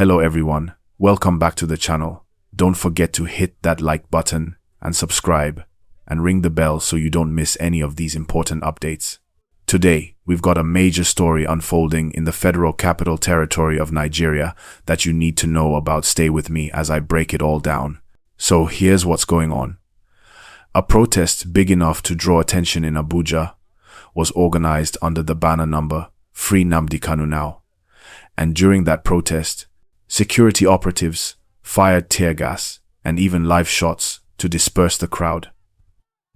Hello everyone, welcome back to the channel. Don't forget to hit that like button and subscribe and ring the bell so you don't miss any of these important updates. Today, we've got a major story unfolding in the Federal Capital Territory of Nigeria that you need to know about. Stay with me as I break it all down. So here's what's going on. A protest big enough to draw attention in Abuja was organized under the banner number Free Nnamdi Kanu Now. And during that protest, security operatives fired tear gas and even live shots to disperse the crowd.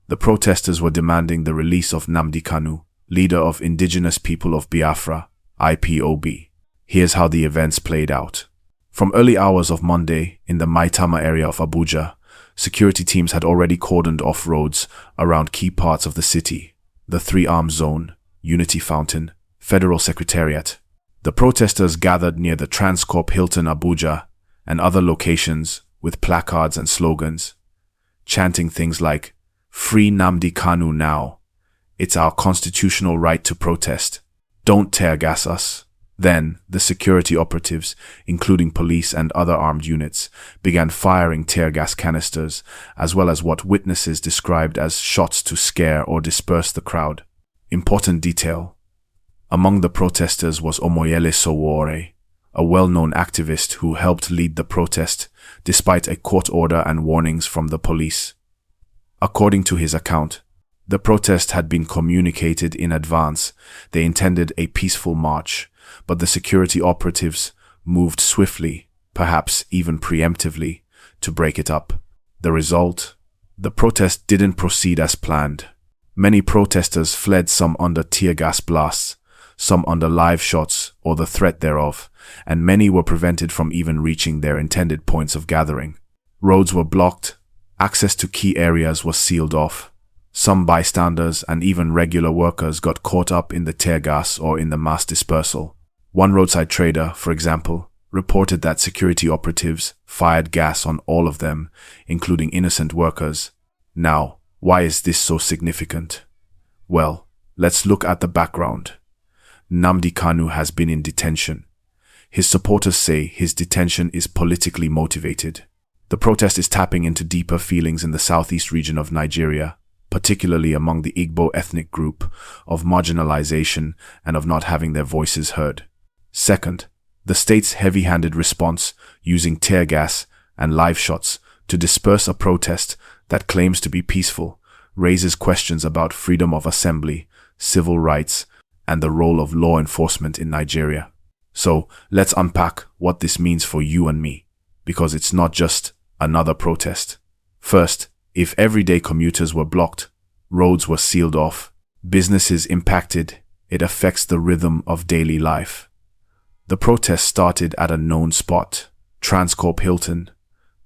The protesters were demanding the release of Nnamdi Kanu, leader of Indigenous People of Biafra, IPOB. Here's how the events played out. From early hours of Monday in the Maitama area of Abuja, security teams had already cordoned off roads around key parts of the city: the Three Arms Zone, Unity Fountain, Federal Secretariat. The protesters gathered near the Transcorp Hilton Abuja and other locations with placards and slogans, chanting things like, "Free Nnamdi Kanu now. It's our constitutional right to protest. Don't tear gas us." Then, the security operatives, including police and other armed units, began firing tear gas canisters, as well as what witnesses described as shots to scare or disperse the crowd. Important detail. Among the protesters was Omoyele Sowore, a well-known activist who helped lead the protest despite a court order and warnings from the police. According to his account, the protest had been communicated in advance. They intended a peaceful march, but the security operatives moved swiftly, perhaps even preemptively, to break it up. The result? The protest didn't proceed as planned. Many protesters fled, some under tear gas blasts, some under live shots or the threat thereof, and many were prevented from even reaching their intended points of gathering. Roads were blocked, access to key areas was sealed off. Some bystanders and even regular workers got caught up in the tear gas or in the mass dispersal. One roadside trader, for example, reported that security operatives fired gas on all of them, including innocent workers. Now, why is this so significant? Well, let's look at the background. Nnamdi Kanu has been in detention. His supporters say his detention is politically motivated. The protest is tapping into deeper feelings in the southeast region of Nigeria, particularly among the Igbo ethnic group, of marginalization and of not having their voices heard. Second, the state's heavy-handed response using tear gas and live shots to disperse a protest that claims to be peaceful raises questions about freedom of assembly, civil rights, and the role of law enforcement in Nigeria. So, let's unpack what this means for you and me, because it's not just another protest. First, if everyday commuters were blocked, roads were sealed off, businesses impacted, it affects the rhythm of daily life. The protest started at a known spot, Transcorp Hilton,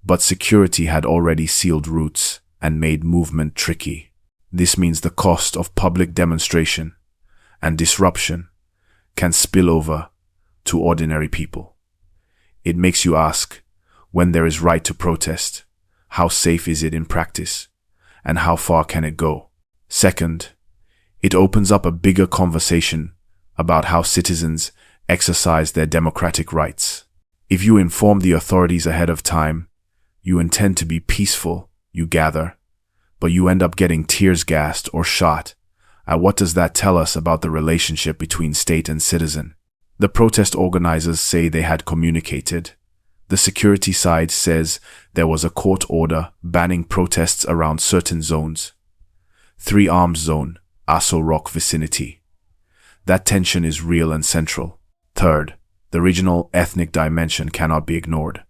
but security had already sealed routes and made movement tricky. This means the cost of public demonstration and disruption can spill over to ordinary people. It makes you ask, when there is right to protest, how safe is it in practice, and how far can it go? Second, it opens up a bigger conversation about how citizens exercise their democratic rights. If you inform the authorities ahead of time, you intend to be peaceful, you gather, but you end up getting tears gassed or shot. What does that tell us about the relationship between state and citizen? The protest organizers say they had communicated. The security side says there was a court order banning protests around certain zones. Three Arms Zone, Aso Rock vicinity. That tension is real and central. Third, the regional ethnic dimension cannot be ignored.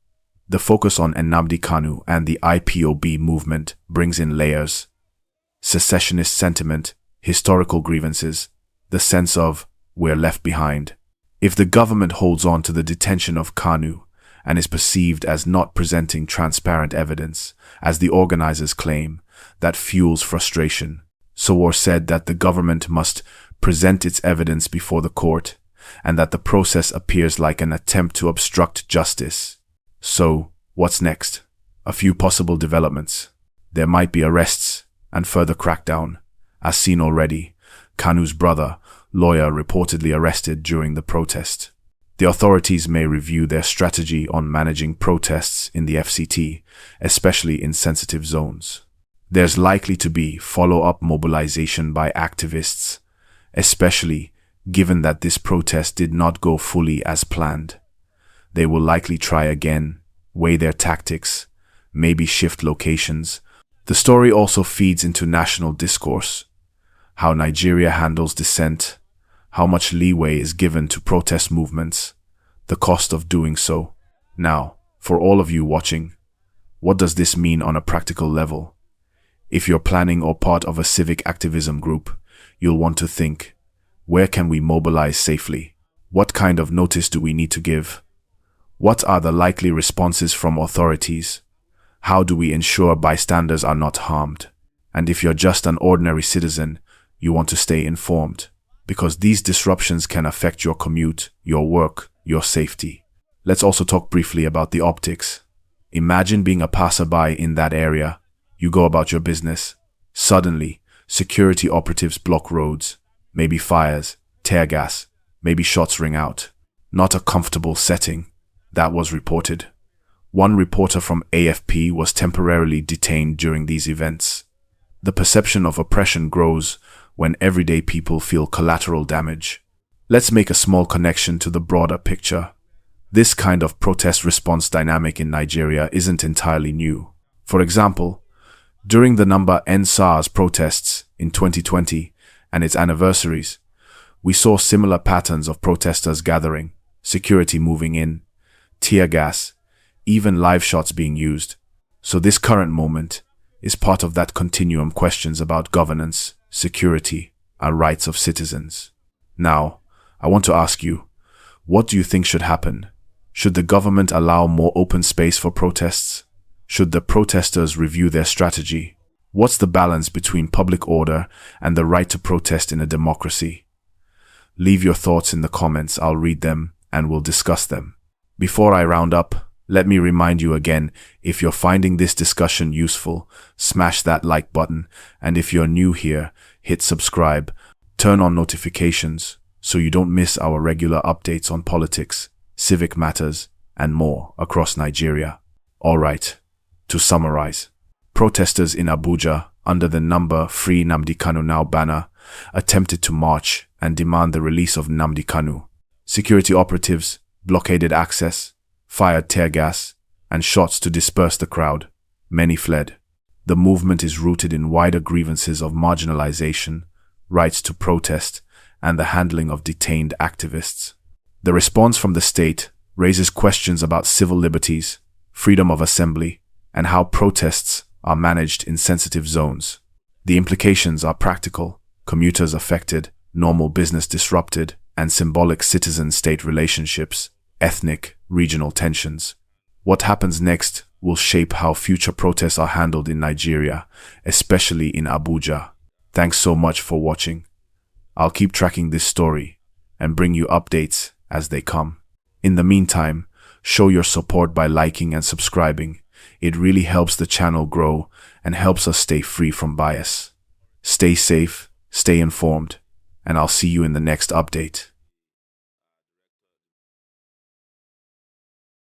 The focus on Nnamdi Kanu and the IPOB movement brings in layers: secessionist sentiment, historical grievances, the sense of we're left behind. If the government holds on to the detention of Kanu and is perceived as not presenting transparent evidence, as the organizers claim, that fuels frustration. Sowore said that the government must present its evidence before the court and that the process appears like an attempt to obstruct justice. So, what's next? A few possible developments. There might be arrests and further crackdown. As seen already, Kanu's brother, lawyer, reportedly arrested during the protest. The authorities may review their strategy on managing protests in the FCT, especially in sensitive zones. There's likely to be follow-up mobilization by activists, especially given that this protest did not go fully as planned. They will likely try again, weigh their tactics, maybe shift locations. The story also feeds into national discourse, how Nigeria handles dissent, how much leeway is given to protest movements, the cost of doing so. Now, for all of you watching, what does this mean on a practical level? If you're planning or part of a civic activism group, you'll want to think, where can we mobilize safely? What kind of notice do we need to give? What are the likely responses from authorities? How do we ensure bystanders are not harmed? And if you're just an ordinary citizen, you want to stay informed, because these disruptions can affect your commute, your work, your safety. Let's also talk briefly about the optics. Imagine being a passerby in that area. You go about your business. Suddenly, security operatives block roads. Maybe fires, tear gas, maybe shots ring out. Not a comfortable setting. That was reported. One reporter from AFP was temporarily detained during these events. The perception of oppression grows when everyday people feel collateral damage. Let's make a small connection to the broader picture. This kind of protest response dynamic in Nigeria isn't entirely new. For example, during the EndSARS protests in 2020 and its anniversaries, we saw similar patterns of protesters gathering, security moving in, tear gas, even live shots being used. So this current moment is part of that continuum questions about governance, security, and rights of citizens. Now, I want to ask you, what do you think should happen? Should the government allow more open space for protests? Should the protesters review their strategy? What's the balance between public order and the right to protest in a democracy? Leave your thoughts in the comments, I'll read them and we'll discuss them. Before I round up, let me remind you again, if you're finding this discussion useful, smash that like button, and if you're new here, hit subscribe, turn on notifications so you don't miss our regular updates on politics, civic matters, and more across Nigeria. Alright, to summarize, protesters in Abuja under the Free Nnamdi Kanu Now banner attempted to march and demand the release of Nnamdi Kanu. Security operatives blockaded access, fired tear gas, and shots to disperse the crowd. Many fled. The movement is rooted in wider grievances of marginalization, rights to protest, and the handling of detained activists. The response from the state raises questions about civil liberties, freedom of assembly, and how protests are managed in sensitive zones. The implications are practical: commuters affected, normal business disrupted, and symbolic citizen-state relationships, ethnic, regional tensions. What happens next will shape how future protests are handled in Nigeria, especially in Abuja. Thanks so much for watching. I'll keep tracking this story and bring you updates as they come. In the meantime, show your support by liking and subscribing. It really helps the channel grow and helps us stay free from bias. Stay safe, stay informed, and I'll see you in the next update.